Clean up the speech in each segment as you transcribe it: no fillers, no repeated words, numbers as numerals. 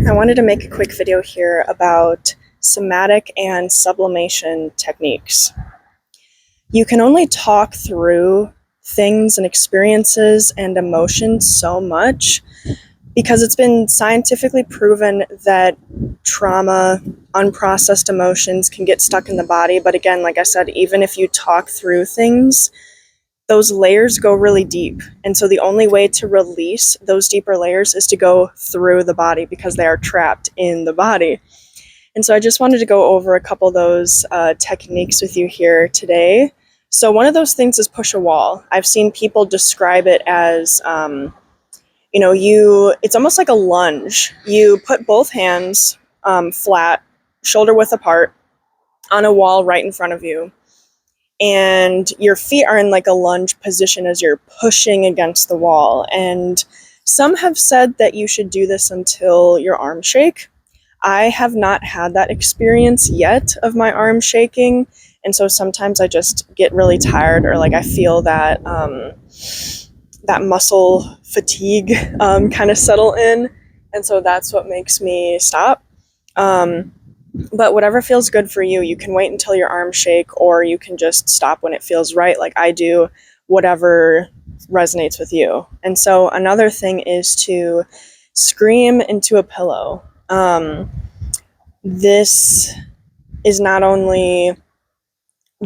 I wanted to make a quick video here about somatic and sublimation techniques. You can only talk through things and experiences and emotions so much because it's been scientifically proven that trauma, unprocessed emotions can get stuck in the body. But again, like I said, even if you talk through things, those layers go really deep. And so the only way to release those deeper layers is to go through the body because they are trapped in the body. And so I just wanted to go over a couple of those techniques with you here today. So one of those things is push a wall. I've seen people describe it as, it's almost like a lunge. You put both hands flat, shoulder width apart, on a wall right in front of you. And your feet are in like a lunge position as you're pushing against the wall. And some have said that you should do this until your arms shake. I have not had that experience yet of my arms shaking. And so sometimes I just get really tired, or like I feel that that muscle fatigue kind of settle in. And so that's what makes me stop. But whatever feels good for you, you can wait until your arms shake, or you can just stop when it feels right, like I do, whatever resonates with you. And so another thing is to scream into a pillow. This is not only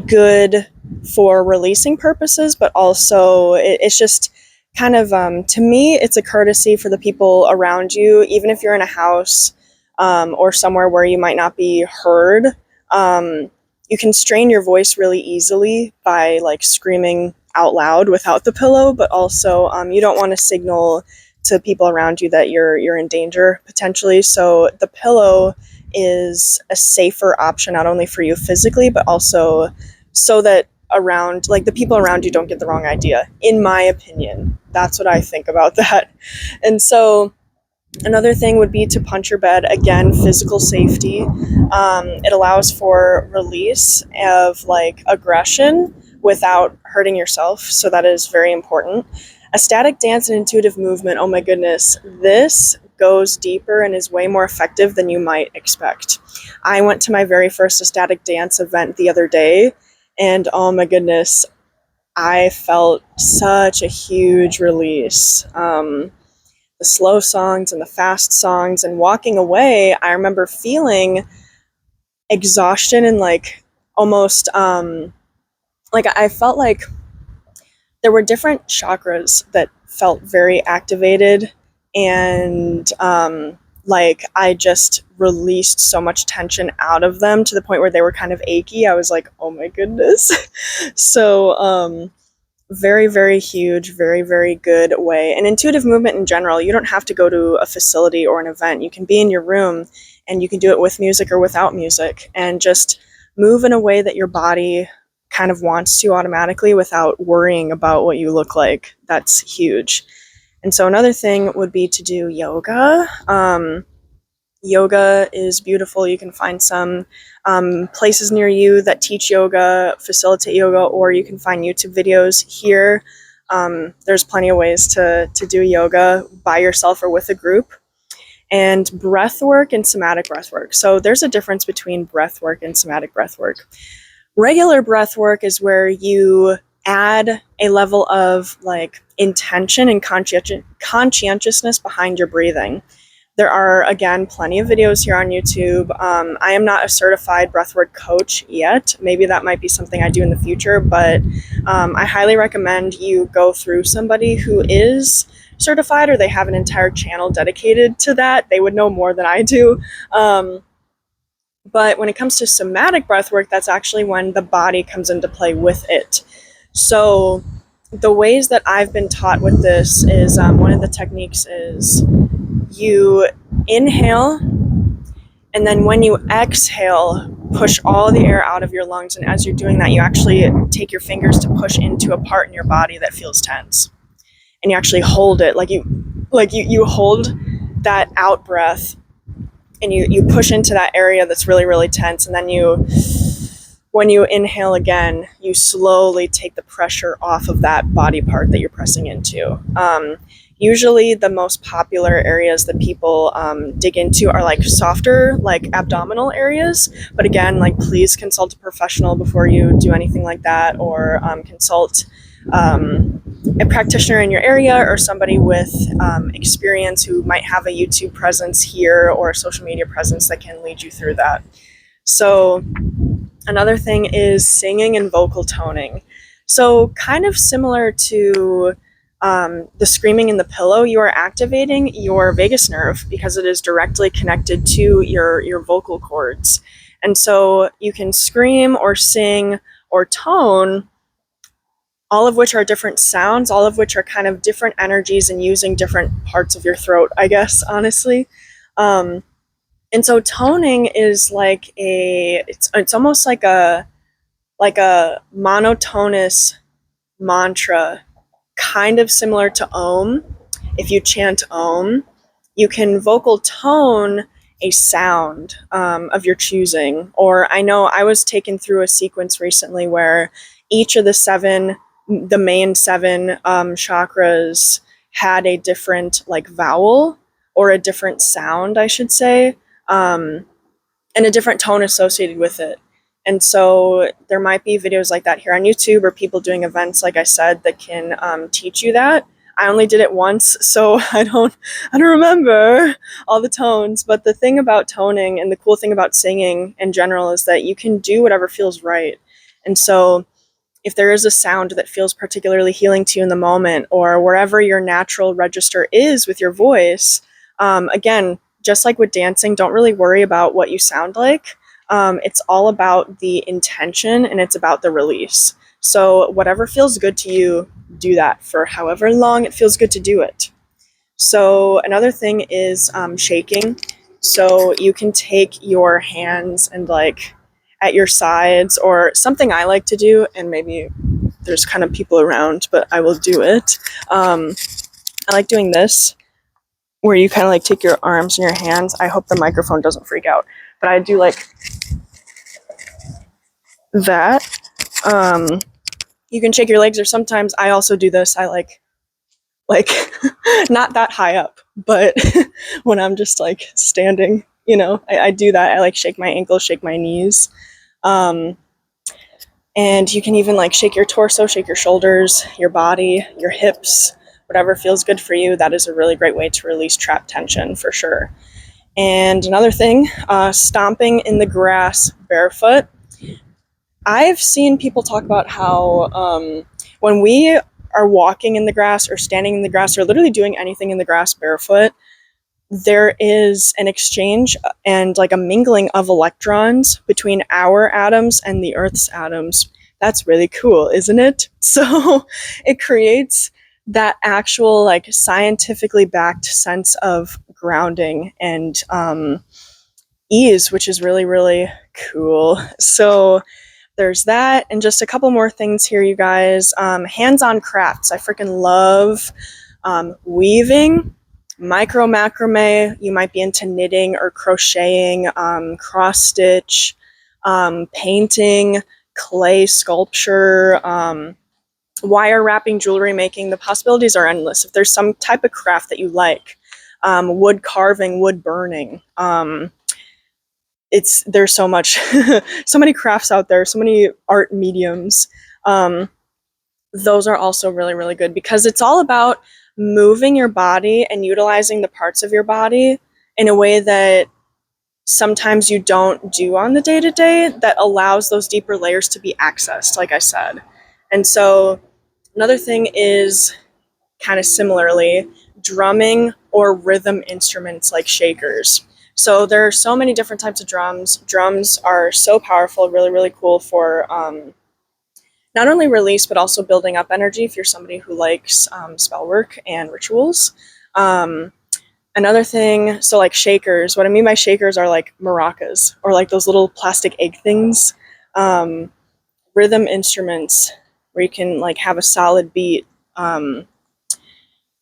good for releasing purposes, but also it's just kind of, to me, it's a courtesy for the people around you, even if you're in a house or somewhere where you might not be heard. You can strain your voice really easily by like screaming out loud without the pillow, but also you don't want to signal to people around you that you're in danger potentially. So the pillow is a safer option, not only for you physically, but also so that around, like, the people around you don't get the wrong idea, in my opinion. That's what I think about that. And so another thing would be to punch your bed. Again, physical safety. It allows for release of like aggression without hurting yourself. So that is very important. A static dance and intuitive movement. Oh my goodness. This goes deeper and is way more effective than you might expect. I went to my very first ecstatic dance event the other day, and oh my goodness, I felt such a huge release. The slow songs and the fast songs, and walking away, I remember feeling exhaustion and like almost like I felt like there were different chakras that felt very activated, and like I just released so much tension out of them to the point where they were kind of achy. I was like, oh my goodness. So very, very huge, very, very good way. And intuitive movement in general, you don't have to go to a facility or an event. You can be in your room and you can do it with music or without music, and just move in a way that your body kind of wants to automatically without worrying about what you look like. That's huge. And so another thing would be to do yoga. Yoga is beautiful. You can find some places near you that teach yoga, facilitate yoga, or you can find YouTube videos here. There's plenty of ways to do yoga by yourself or with a group. And breath work and somatic breath work. So there's a difference between breath work and somatic breath work. Regular breath work is where you add a level of like intention and conscientiousness behind your breathing. There are, again, plenty of videos here on YouTube. I am not a certified breathwork coach yet. Maybe that might be something I do in the future, but I highly recommend you go through somebody who is certified, or they have an entire channel dedicated to that. They would know more than I do. But when it comes to somatic breathwork, that's actually when the body comes into play with it. So the ways that I've been taught with this is, one of the techniques is you inhale, and then when you exhale, push all the air out of your lungs. And as you're doing that, you actually take your fingers to push into a part in your body that feels tense. And you actually hold it, like you hold that out breath, and you push into that area that's really, really tense. And then when you inhale again, you slowly take the pressure off of that body part that you're pressing into. Usually the most popular areas that people dig into are like softer, like abdominal areas. But again, like please consult a professional before you do anything like that, or consult a practitioner in your area or somebody with experience who might have a YouTube presence here or a social media presence that can lead you through that. So another thing is singing and vocal toning. So kind of similar to the screaming in the pillow, you are activating your vagus nerve because it is directly connected to your vocal cords. And so you can scream or sing or tone, all of which are different sounds, all of which are kind of different energies and using different parts of your throat, I guess, honestly. And so toning is like it's almost like a monotonous mantra, kind of similar to Om. If you chant Om, you can vocal tone a sound of your choosing. Or I know I was taken through a sequence recently where each of the main seven chakras had a different like vowel or a different sound, I should say, and a different tone associated with it. And so there might be videos like that here on YouTube, or people doing events, like I said, that can teach you that. I only did it once, so I don't remember all the tones. But the thing about toning and the cool thing about singing in general is that you can do whatever feels right. And so if there is a sound that feels particularly healing to you in the moment, or wherever your natural register is with your voice, again, just like with dancing, don't really worry about what you sound like. It's all about the intention and it's about the release. So whatever feels good to you, do that for however long it feels good to do it. So another thing is shaking. So you can take your hands and like at your sides, or something I like to do, and maybe there's kind of people around, but I will do it. I like doing this, where you kind of like take your arms and your hands. I hope the microphone doesn't freak out, but I do like that. You can shake your legs, or sometimes I also do this. I like not that high up, but when I'm just like standing, I do that. I like shake my ankles, shake my knees. And you can even like shake your torso, shake your shoulders, your body, your hips, whatever feels good for you. That is a really great way to release trapped tension for sure. And another thing, stomping in the grass barefoot. I've seen people talk about how when we are walking in the grass or standing in the grass or literally doing anything in the grass barefoot, there is an exchange and like a mingling of electrons between our atoms and the Earth's atoms. That's really cool, isn't it? So it creates that actual like scientifically backed sense of grounding and ease, which is really, really cool. So there's that, and just a couple more things here, you guys. Hands-on crafts. I freaking love weaving, micro macrame. You might be into knitting or crocheting, cross stitch, painting, clay sculpture, wire wrapping, jewelry making. The possibilities are endless. If there's some type of craft that you like, wood carving, wood burning, there's so much, so many crafts out there, so many art mediums. Those are also really, really good because it's all about moving your body and utilizing the parts of your body in a way that sometimes you don't do on the day-to-day, that allows those deeper layers to be accessed, like I said. And so another thing is kind of similarly drumming or rhythm instruments like shakers. So there are so many different types of drums. Drums are so powerful, really, really cool for not only release, but also building up energy if you're somebody who likes spell work and rituals. Another thing, so like shakers, what I mean by shakers are like maracas, or like those little plastic egg things. Rhythm instruments where you can like have a solid beat.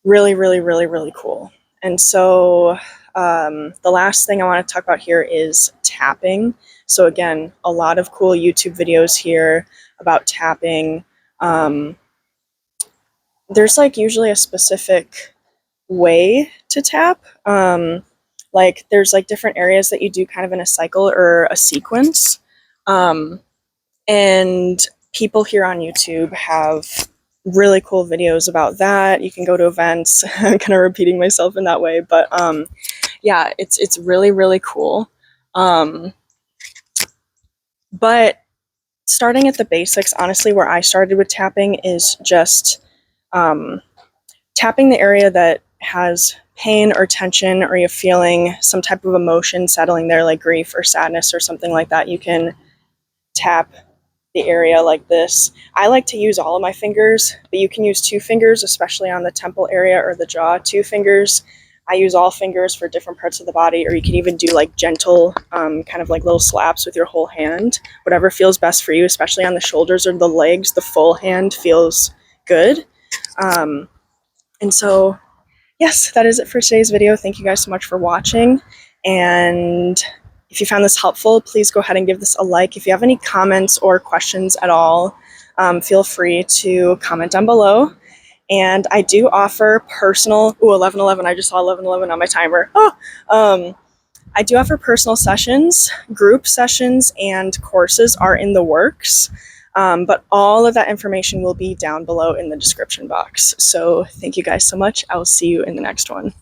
Really, really, really, really cool. And so the last thing I want to talk about here is tapping. So again, a lot of cool YouTube videos here about tapping. There's like usually a specific way to tap. Like there's like different areas that you do kind of in a cycle or a sequence. And people here on YouTube have really cool videos about that. You can go to events. I'm kind of repeating myself in that way, but yeah, it's really, really cool. But starting at the basics, honestly, where I started with tapping is just tapping the area that has pain or tension, or you're feeling some type of emotion settling there, like grief or sadness or something like that. You can tap the area like this. I like to use all of my fingers, but you can use 2 fingers, especially on the temple area or the jaw. 2 fingers. I use all fingers for different parts of the body, or you can even do like gentle, kind of like little slaps with your whole hand. Whatever feels best for you, especially on the shoulders or the legs, the full hand feels good. And so, yes, that is it for today's video. Thank you guys so much for watching. And if you found this helpful, please go ahead and give this a like. If you have any comments or questions at all, feel free to comment down below. And I do offer personal, 11:11, I just saw 11:11 on my timer. I do offer personal sessions, group sessions, and courses are in the works. But all of that information will be down below in the description box. So thank you guys so much. I will see you in the next one.